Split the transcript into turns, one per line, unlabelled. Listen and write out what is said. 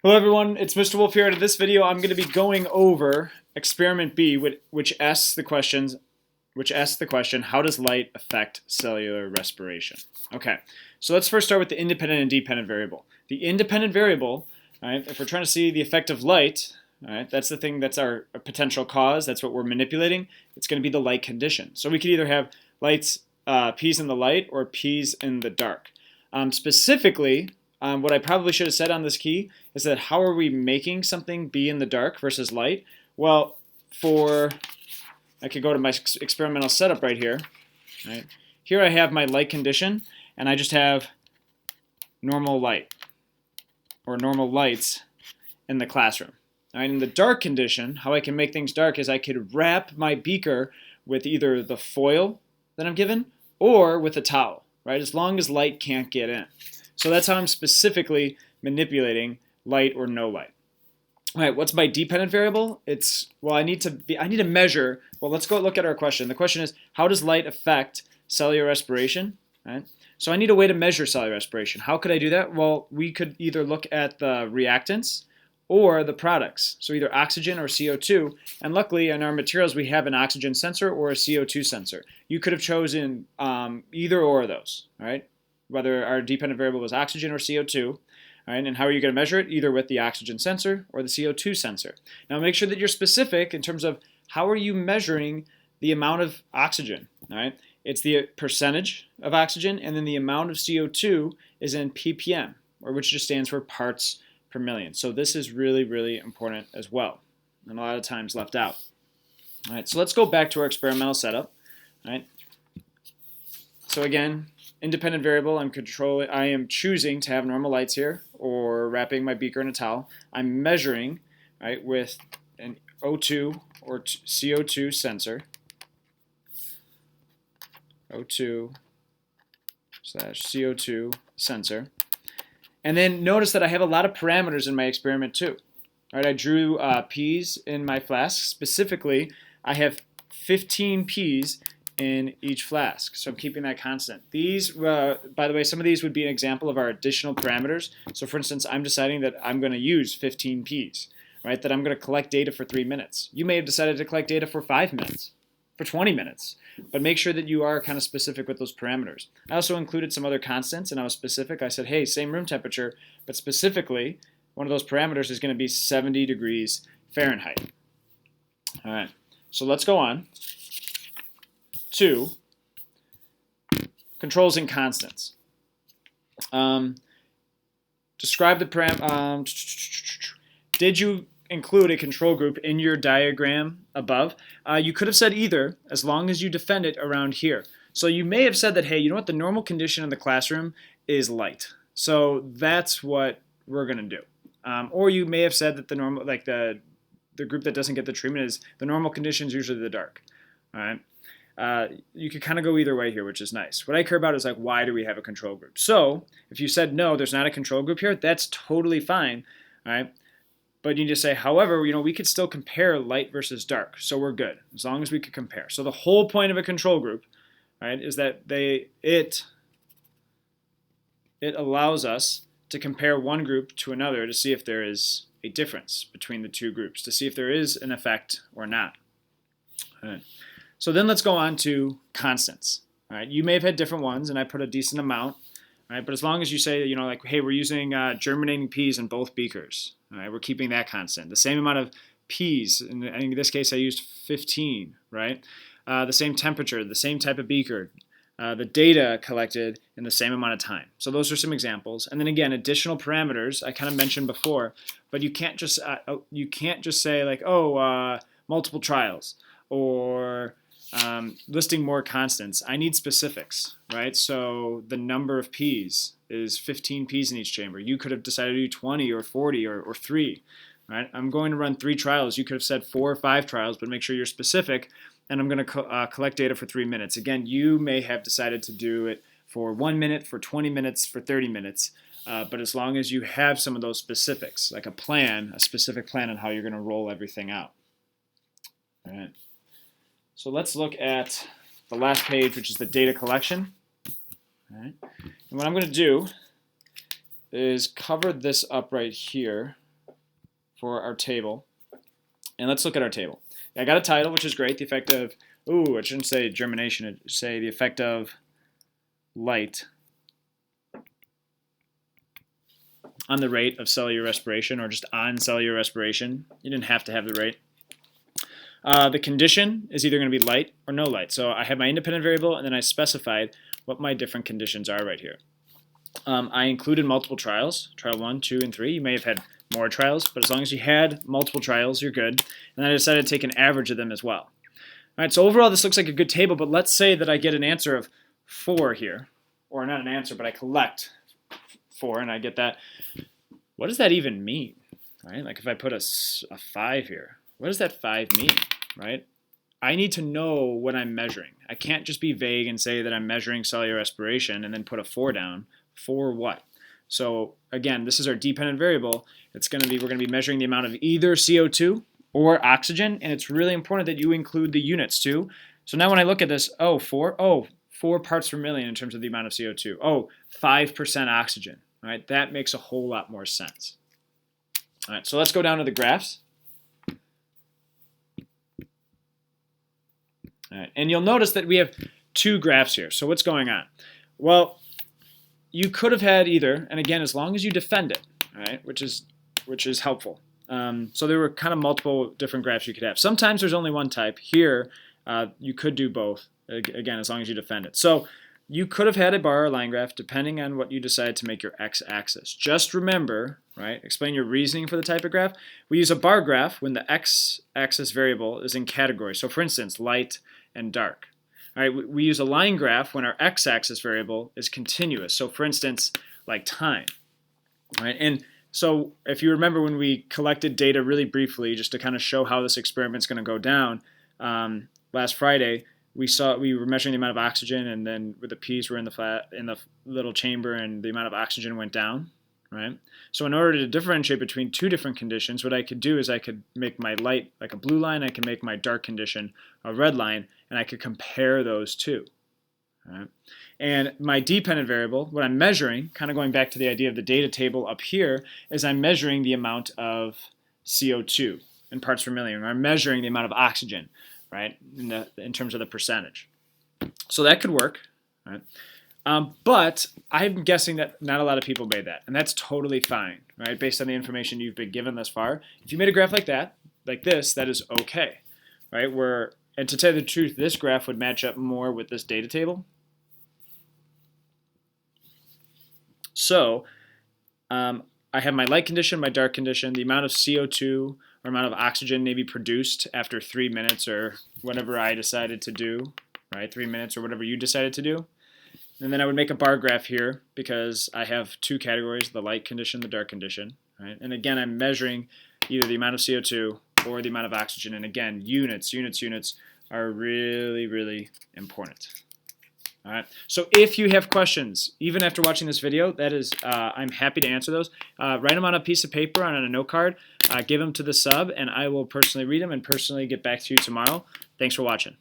Hello everyone, it's Mr. Wolf here. In this video, I'm going to be going over experiment B, which asks the question, how does light affect cellular respiration? Okay, so let's first start with the independent and dependent variable. The independent variable, all right, if we're trying to see the effect of light, all right, that's the thing that's our potential cause, that's what we're manipulating. It's going to be the light condition. So we could either have P's in the light or P's in the dark. Specifically, what I probably should have said on this key is that how are we making something be in the dark versus light? Well, I could go to my experimental setup right here. Right? Here I have my light condition, and I just have normal light, or normal lights in the classroom. All right, in the dark condition, how I can make things dark is I could wrap my beaker with either the foil that I'm given or with a towel, right? As long as light can't get in. So that's how I'm specifically manipulating light or no light. All right, what's my dependent variable? I need to measure. Well, let's go look at our question. The question is, how does light affect cellular respiration? Right? So I need a way to measure cellular respiration. How could I do that? Well, we could either look at the reactants or the products, so either oxygen or CO2. And luckily, in our materials, we have an oxygen sensor or a CO2 sensor. You could have chosen either or of those, all right? Whether our dependent variable was oxygen or CO2. All right, and how are you going to measure it? Either with the oxygen sensor or the CO2 sensor. Now make sure that you're specific in terms of how are you measuring the amount of oxygen. All right, it's the percentage of oxygen, and then the amount of CO2 is in ppm, which just stands for parts per million. So this is really, really important as well, and a lot of times left out. All right, so let's go back to our experimental setup. All right, so again, independent variable, I am choosing to have normal lights here or wrapping my beaker in a towel. I'm measuring, right, with an O2 or CO2 sensor. O2/CO2 sensor. And then notice that I have a lot of parameters in my experiment too. All right, I drew P's in my flask. Specifically, I have 15 P's in each flask, so I'm keeping that constant. These, by the way, some of these would be an example of our additional parameters. So for instance, I'm deciding that I'm going to use 15 P's, right? That I'm going to collect data for 3 minutes. You may have decided to collect data for 5 minutes, for 20 minutes, but make sure that you are kind of specific with those parameters. I also included some other constants, and I was specific. I said, hey, same room temperature, but specifically, one of those parameters is going to be 70 degrees Fahrenheit. All right, so let's go on to controls and constants. Describe the did you include a control group in your diagram above? You could have said either, as long as you defend it around here. So you may have said that, hey, you know what, the normal condition in the classroom is light. So that's what we're going to do. Or you may have said that the normal, like the group that doesn't get the treatment is the normal condition is usually the dark. All right. You could kind of go either way here, which is nice. What I care about is like, why do we have a control group? So if you said no, there's not a control group here, that's totally fine, all right? But you need to say, however, we could still compare light versus dark, so we're good as long as we could compare. So the whole point of a control group, right, is that it allows us to compare one group to another to see if there is a difference between the two groups, to see if there is an effect or not. All right. So then let's go on to constants. All right, you may have had different ones, and I put a decent amount. All right, but as long as you say, like, hey, we're using germinating peas in both beakers. All right, we're keeping that constant. The same amount of peas, in this case, I used 15. Right, the same temperature, the same type of beaker, the data collected in the same amount of time. So those are some examples. And then again, additional parameters I kind of mentioned before, but you can't just say like, oh, multiple trials or listing more constants. I need specifics, right? So the number of P's is 15 P's in each chamber. You could have decided to do 20 or 40 or 3, right? I'm going to run 3 trials. You could have said 4 or 5 trials, but make sure you're specific. And I'm going to collect data for 3 minutes. Again, you may have decided to do it for 1 minute, for 20 minutes, for 30 minutes. But as long as you have some of those specifics, like a specific plan on how you're going to roll everything out. All right. So let's look at the last page, which is the data collection. All right. And what I'm going to do is cover this up right here. for our table. And let's look at our table. I got a title, which is great. The effect of, I shouldn't say germination. It should say the effect of light on the rate of cellular respiration, or just on cellular respiration. You didn't have to have the rate. The condition is either going to be light or no light. So I have my independent variable, and then I specified what my different conditions are right here. I included multiple trials, trial 1, 2, and 3. You may have had more trials, but as long as you had multiple trials, you're good. And then I decided to take an average of them as well. All right, so overall this looks like a good table, but let's say that I get an answer of 4 here, or not an answer, but I collect 4 and I get that. What does that even mean, right? Like if I put a 5 here, what does that 5 mean, right? I need to know what I'm measuring. I can't just be vague and say that I'm measuring cellular respiration and then put a 4 down. For what? So again, this is our dependent variable. We're going to be measuring the amount of either CO2 or oxygen, and it's really important that you include the units too. So now when I look at this, 4 parts per million in terms of the amount of CO2. 5% oxygen. All right, that makes a whole lot more sense. All right, so let's go down to the graphs. All right, and you'll notice that we have 2 graphs here. So what's going on? Well, you could have had either, and again, as long as you defend it, all right, which is helpful. So there were kind of multiple different graphs you could have. Sometimes there's only one type. Here, you could do both, again, as long as you defend it. So you could have had a bar or line graph depending on what you decide to make your x-axis. Just remember, right, explain your reasoning for the type of graph. We use a bar graph when the x-axis variable is in category. So for instance, light and dark. All right, we use a line graph when our x-axis variable is continuous. So for instance, like time. All right, and so if you remember when we collected data really briefly, just to kind of show how this experiment's going to go down, last Friday we were measuring the amount of oxygen, and then with the P's were in the little chamber, and the amount of oxygen went down. Right. So in order to differentiate between 2 different conditions, what I could do is I could make my light like a blue line, I can make my dark condition a red line, and I could compare those 2. All right. And my dependent variable, what I'm measuring, kind of going back to the idea of the data table up here, is I'm measuring the amount of CO2 in parts per million. I'm measuring the amount of oxygen, right, in terms of the percentage. So that could work, right? But I'm guessing that not a lot of people made that, and that's totally fine, right? Based on the information you've been given thus far. If you made a graph like this, that is okay, right? And to tell you the truth, this graph would match up more with this data table. So I have my light condition, my dark condition, the amount of CO2 or amount of oxygen maybe produced after 3 minutes or whatever I decided to do, right? 3 minutes or whatever you decided to do. And then I would make a bar graph here because I have 2 categories, the light condition, the dark condition. Right? And again, I'm measuring either the amount of CO2 or the amount of oxygen. And again, units are really, really important. All right. So if you have questions, even after watching this video, that is, I'm happy to answer those. Write them on a piece of paper, on a note card, give them to the sub, and I will personally read them and personally get back to you tomorrow. Thanks for watching.